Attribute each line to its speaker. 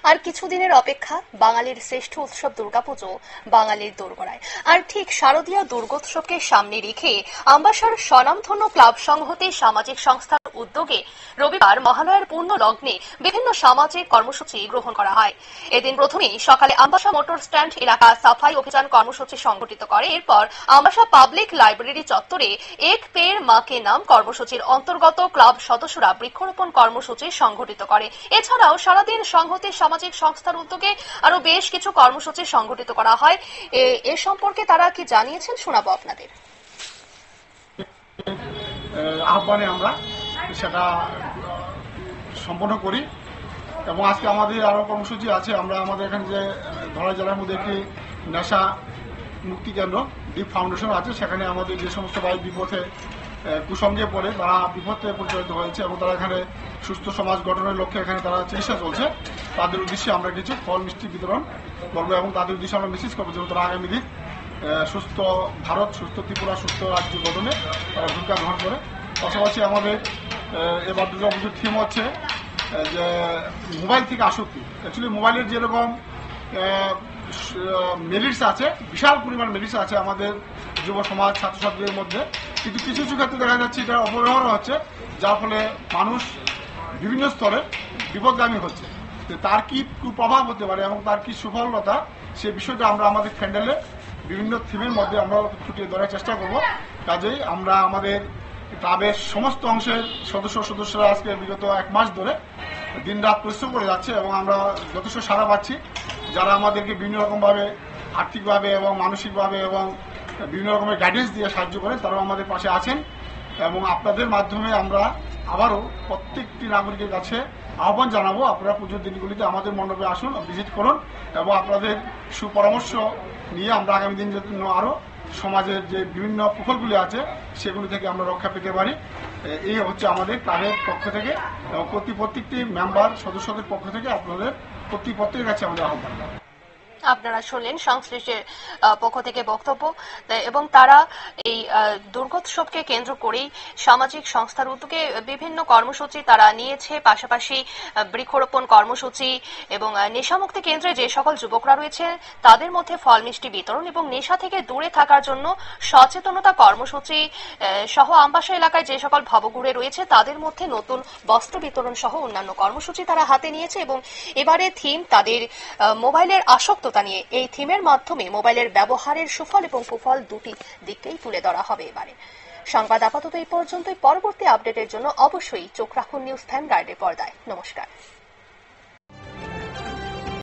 Speaker 1: আর কিছুদিনের অপেক্ষা, বাঙালির শ্রেষ্ঠ উৎসব দুর্গাপুজো বাঙালির দোরগোড়ায়। আর ঠিক শারদীয় দুর্গোৎসবকে সামনে রেখে আমবাসার স্বনামধন্য ক্লাব সংহতি সামাজিক সংস্থার উদ্যোগে রবিবার মহালয়ার পূর্ণ লগ্নে বিভিন্ন সামাজিক কর্মসূচি গ্রহণ করা হয়। এদিন প্রথমেই সকালে আমবাসা মোটর স্ট্যান্ড এলাকা সাফাই অভিযান কর্মসূচি সংগঠিত করে। এরপর আমবাসা পাবলিক লাইব্রেরি চত্বরে এক পেড় মাকে নাম কর্মসূচির অন্তর্গত ক্লাব সদস্যরা বৃক্ষরোপণ কর্মসূচি সংগঠিত করে। এছাড়াও সারাদিন সংহতি সামাজিক সংস্থার উদ্যোগে আরো বেশ কিছু কর্মসূচি সংগঠিত করা হয়। এ সম্পর্কে তারা কি জানিয়েছেন শোনাবো আপনাদের।
Speaker 2: আহ্বানে আমরা সেটা সম্পন্ন করি এবং আজকে আমাদের আরো কর্মসূচি আছে। আমরা আমাদের এখানে যে ধলাই জেলার মধ্যে একটি নেশা মুক্তি কেন্দ্র ডিপ ফাউন্ডেশন আছে, সেখানে আমাদের যে সমস্ত ভাই বিপথে কুসঙ্গে পড়ে তারা বিপদে পরিচালিত হয়েছে এবং তারা এখানে সুস্থ সমাজ গঠনের লক্ষ্যে এখানে তারা চিকিৎসা চলছে, তাদের উদ্দেশ্যে আমরা কিছু ফল মিষ্টি বিতরণ করবো এবং তাদের উদ্দেশ্যে আমরা মেসেজ করবো যেন তারা আগামী দিন সুস্থ ভারত, সুস্থ ত্রিপুরা, সুস্থ রাজ্য গঠনে তারা ভূমিকা গ্রহণ করে। পাশাপাশি আমাদের এবার দুর্গাপুজোর থিম হচ্ছে যে মোবাইল থেকে আসক্তি। অ্যাকচুয়ালি মোবাইলের যেরকম মেরিটস আছে, বিশাল পরিমাণ মেরিটস আছে আমাদের যুব সমাজ ছাত্রছাত্রীদের মধ্যে, কিন্তু কিছু কিছু ক্ষেত্রে দেখা যাচ্ছে এটা অপব্যবহার হচ্ছে, যার ফলে মানুষ বিভিন্ন স্তরে বিপদগামী হচ্ছে। তার কি কুপ্রভাব হতে পারে এবং তার কি সুফলতা, সে বিষয়টা আমরা আমাদের ফ্যান্ডেলে বিভিন্ন থিমের মধ্যে আমরা ফুটিয়ে ধরার চেষ্টা করব। কাজেই আমরা আমাদের ক্লাবের সমস্ত অংশের সদস্যরা আজকে বিগত 1 মাস ধরে দিন রাত পরিশ্রম করে যাচ্ছে এবং আমরা যথেষ্ট সাড়া পাচ্ছি। যারা আমাদেরকে বিভিন্ন রকমভাবে আর্থিকভাবে এবং মানসিকভাবে এবং বিভিন্ন রকমের গাইডেন্স দিয়ে সাহায্য করেন, তারাও আমাদের পাশে আছেন এবং আপনাদের মাধ্যমে আমরা আবারও প্রত্যেকটি নাগরিকের কাছে আহ্বান জানাবো, আপনারা পুজোর দিনগুলিতে আমাদের মণ্ডপে আসুন, ভিজিট করুন এবং আপনাদের সুপরামর্শ নিয়ে আমরা আগামী দিন জন্য আরও সমাজের যে বিভিন্ন কুফলগুলি আছে সেগুলি থেকে আমরা রক্ষা পেতে পারি। এই হচ্ছে আমাদের ক্লাবের পক্ষ থেকে এবং প্রত্যেকটি মেম্বার সদস্যদের পক্ষ থেকে আপনাদের প্রত্যেকের কাছে আমাদের আহ্বান।
Speaker 1: আপনারা শুনলেন সংশ্লিষ্টের পক্ষ থেকে বক্তব্য এবং তারা এই দুর্গোৎসবকে কেন্দ্র করেই সামাজিক সংস্থার উদ্যোগে বিভিন্ন কর্মসূচি তারা নিয়েছে, পাশাপাশি বৃক্ষরোপণ কর্মসূচি এবং নেশামুক্তি কেন্দ্রে যে সকল যুবকরা রয়েছে তাদের মধ্যে ফল মিষ্টি বিতরণ এবং নেশা থেকে দূরে থাকার জন্য সচেতনতা কর্মসূচি সহ আমবাসা এলাকায় যে সকল ভবঘুরে রয়েছে তাদের মধ্যে নতুন বস্ত্র বিতরণ সহ অন্যান্য কর্মসূচি তারা হাতে নিয়েছে। এবং এবারে থিম তাদের মোবাইলের আসক্ত নিয়ে। এই থিমের মাধ্যমে মোবাইলের ব্যবহারের সুফল এবং কুফল দুটি দিককেই তুলে ধরা হবে এবারে। সংবাদ আপাতত এই পর্যন্তই। পরবর্তী আপডেটের জন্য অবশ্যই চোখ রাখুন নিউজ ভ্যানগার্ডের পর্দায়। নমস্কার।